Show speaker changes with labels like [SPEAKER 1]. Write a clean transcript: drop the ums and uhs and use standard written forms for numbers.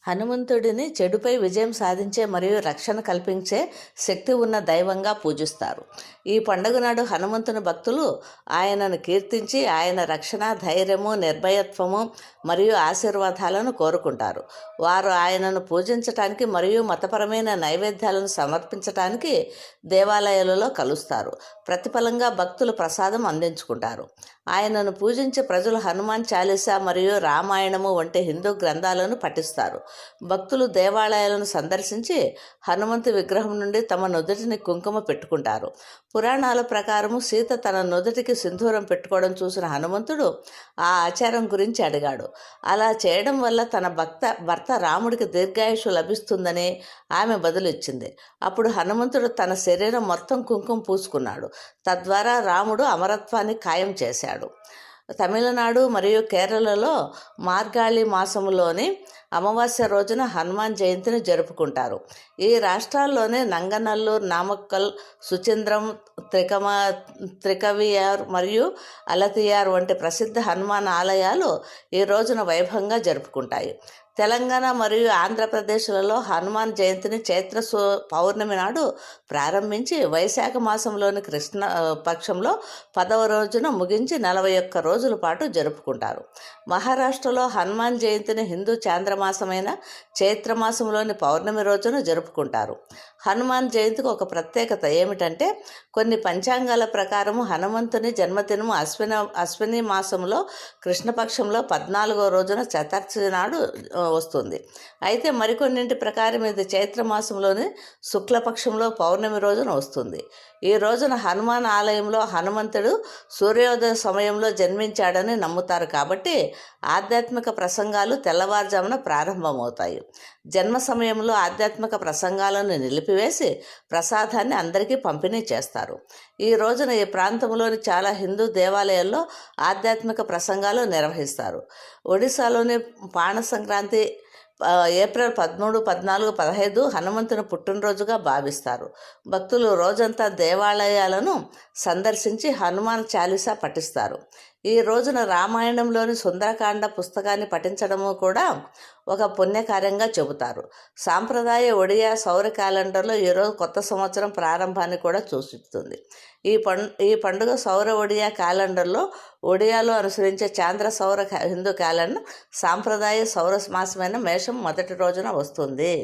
[SPEAKER 1] హనుమంతుడిని చెడుపై విజయం సాధించే మరియు రక్షణ కల్పించే శక్తి ఉన్న దైవంగా పూజిస్తారు. ఈ పండుగ నాడు హనుమంతుని భక్తులు ఆయనను కీర్తించి ఆయన రక్షణ, ధైర్యము, నిర్భయత్వము మరియు ఆశీర్వాదాలను కోరుకుంటారు. వారు ఆయనను పూజించటానికి మరియు మతపరమైన నైవేద్యాలను సమర్పించటానికి దేవాలయాలలో కలుస్తారు. ప్రతిఫలంగా భక్తులు ప్రసాదం అందించుకుంటారు. ఆయనను పూజించే ప్రజలు హనుమాన్ చాలీసా మరియు రామాయణము వంటి హిందూ గ్రంథాలను పఠిస్తారు. భక్తులు దేవాలయాలను సందర్శించి హనుమంతు విగ్రహం నుండి తమ నుదుటిని కుంకుమ పెట్టుకుంటారు. పురాణాల ప్రకారము సీత తన నుదుటికి సింధూరం పెట్టుకోవడం చూసిన హనుమంతుడు ఆ ఆచారం గురించి అడిగాడు. అలా చేయడం వల్ల తన భర్త రాముడికి దీర్ఘాయుషు లభిస్తుందని ఆమె బదులిచ్చింది. అప్పుడు హనుమంతుడు తన శరీరం మొత్తం కుంకుమ పూసుకున్నాడు. తద్వారా రాముడు అమరత్వాన్ని ఖాయం చేశాడు. తమిళనాడు మరియు కేరళలో మార్గాళి మాసములోని అమావాస్య రోజున హనుమాన్ జయంతిని జరుపుకుంటారు. ఈ రాష్ట్రాల్లోనే నంగనల్లూరు, నామక్కల్, సుచింద్రం, త్రికవియార్ మరియు అలతియార్ వంటి ప్రసిద్ధ హనుమాన్ ఆలయాలు ఈ రోజున వైభవంగా జరుపుకుంటాయి. తెలంగాణ మరియు ఆంధ్రప్రదేశ్లలో హనుమాన్ జయంతిని చైత్ర పౌర్ణమి నాడు ప్రారంభించి వైశాఖ మాసంలోని కృష్ణ పక్షంలో 10వ రోజున ముగించి 41 రోజుల పాటు జరుపుకుంటారు. మహారాష్ట్రలో హనుమాన్ జయంతిని హిందూ చాంద్రమాసమైన చైత్రమాసంలోని పౌర్ణమి రోజున జరుపుకుంటారు. హనుమాన్ జయంతికి ఒక ప్రత్యేకత ఏమిటంటే కొన్ని పంచాంగాల ప్రకారము హనుమంతుని జన్మదినము అశ్విని మాసంలో కృష్ణపక్షంలో 14వ రోజున చతుర్థి నాడు వస్తుంది. అయితే మరికొన్నింటి ప్రకారం ఇది చైత్రమాసంలోని శుక్లపక్షంలో పౌర్ణమి రోజున వస్తుంది. ఈ రోజున హనుమాన్ ఆలయంలో హనుమంతుడు సూర్యోదయ సమయంలో జన్మించాడని నమ్ముతారు. కాబట్టి ఆధ్యాత్మిక ప్రసంగాలు తెల్లవారుజామున ప్రారంభమవుతాయి. జన్మ సమయంలో ఆధ్యాత్మిక ప్రసంగాలను నిలిపివేసి ప్రసాదాన్ని అందరికీ పంపిణీ చేస్తారు. ఈ రోజున ఈ ప్రాంతంలోని చాలా హిందూ దేవాలయాల్లో ఆధ్యాత్మిక ప్రసంగాలు నిర్వహిస్తారు. ఒడిశాలోని పాణ సంక్రాంతి ఏప్రిల్ 13, 14, 15 హనుమంతుని పుట్టినరోజుగా భావిస్తారు. భక్తులు రోజంతా దేవాలయాలను సందర్శించి హనుమాన్ చాలీసా పఠిస్తారు. ఈ రోజున రామాయణంలోని సుందరకాండ పుస్తకాన్ని పఠించడము కూడా ఒక పుణ్యకార్యంగా చెబుతారు. సాంప్రదాయ ఒడియా సౌర క్యాలెండర్లో ఈరోజు కొత్త సంవత్సరం ప్రారంభాన్ని కూడా సూచిస్తుంది. ఈ పండుగ సౌర ఒడియా క్యాలెండర్లో ఒడియాలో అనుసరించే చాంద్ర సౌర హిందూ క్యాలెండర్ సాంప్రదాయ సౌర మాసమైన మేషం మొదటి రోజున వస్తుంది.